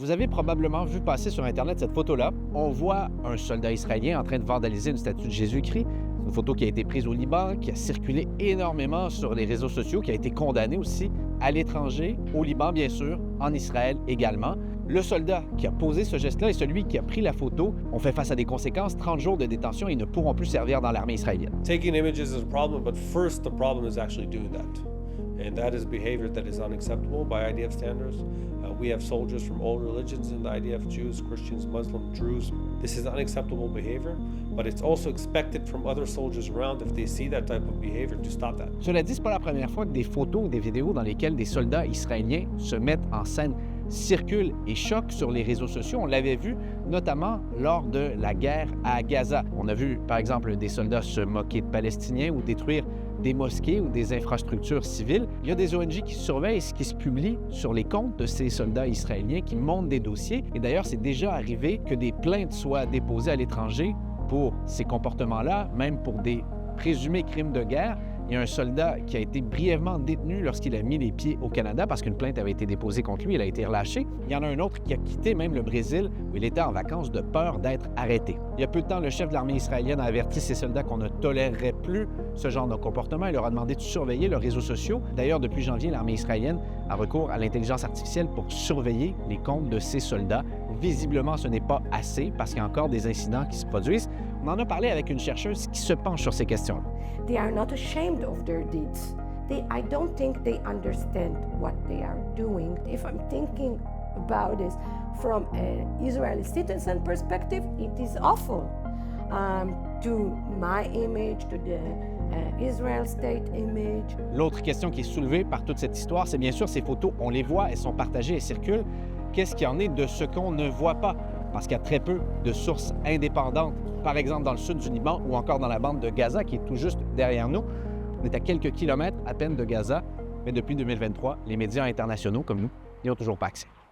Vous avez probablement vu passer sur Internet cette photo-là. On voit un soldat israélien en train de vandaliser une statue de Jésus-Christ. C'est une photo qui a été prise au Liban, qui a circulé énormément sur les réseaux sociaux, qui a été condamnée aussi à l'étranger, au Liban bien sûr, en Israël également. Le soldat qui a posé ce geste-là et celui qui a pris la photo ont fait face à des conséquences, 30 jours de détention et ne pourront plus servir dans l'armée israélienne. Taking images is a problem, but first the problem is actually doing that. And that is behavior that is unacceptable by IDF standards. We have soldiers from all religions in the IDF, Jews, Christians, Muslims, Druze. This is unacceptable behavior, but it's also expected from other soldiers around if they see that type of behavior to stop that. Cela dit, c'est pas la première fois que des photos ou des vidéos dans lesquelles des soldats israéliens se mettent en scène circulent et choquent sur les réseaux sociaux. On l'avait vu notamment lors de la guerre à Gaza. On a vu, par exemple, des soldats se moquer de Palestiniens ou détruire des mosquées ou des infrastructures civiles. Il y a des ONG qui surveillent ce qui se publie sur les comptes de ces soldats israéliens qui montent des dossiers. Et d'ailleurs, c'est déjà arrivé que des plaintes soient déposées à l'étranger pour ces comportements-là, même pour des présumés crimes de guerre. Il y a un soldat qui a été brièvement détenu lorsqu'il a mis les pieds au Canada parce qu'une plainte avait été déposée contre lui. Il a été relâché. Il y en a un autre qui a quitté même le Brésil où il était en vacances de peur d'être arrêté. Il y a peu de temps, le chef de l'armée israélienne a averti ses soldats qu'on ne tolérerait plus ce genre de comportement. Il leur a demandé de surveiller leurs réseaux sociaux. D'ailleurs, depuis janvier, l'armée israélienne a recours à l'intelligence artificielle pour surveiller les comptes de ses soldats. Visiblement, ce n'est pas assez parce qu'il y a encore des incidents qui se produisent. On en a parlé avec une chercheuse qui se penche sur ces questions-là. They are not ashamed of their deeds. I don't think they understand what they are doing. If I'm thinking about this from an Israeli citizen perspective, it is awful. To my image, to the Israel state image. L'autre question qui est soulevée par toute cette histoire, c'est bien sûr ces photos, on les voit, elles sont partagées, elles circulent. Qu'est-ce qu'il y en est de ce qu'on ne voit pas? Parce qu'il y a très peu de sources indépendantes, par exemple dans le sud du Liban ou encore dans la bande de Gaza qui est tout juste derrière nous. On est à quelques kilomètres à peine de Gaza, mais depuis 2023, les médias internationaux comme nous n'y ont toujours pas accès.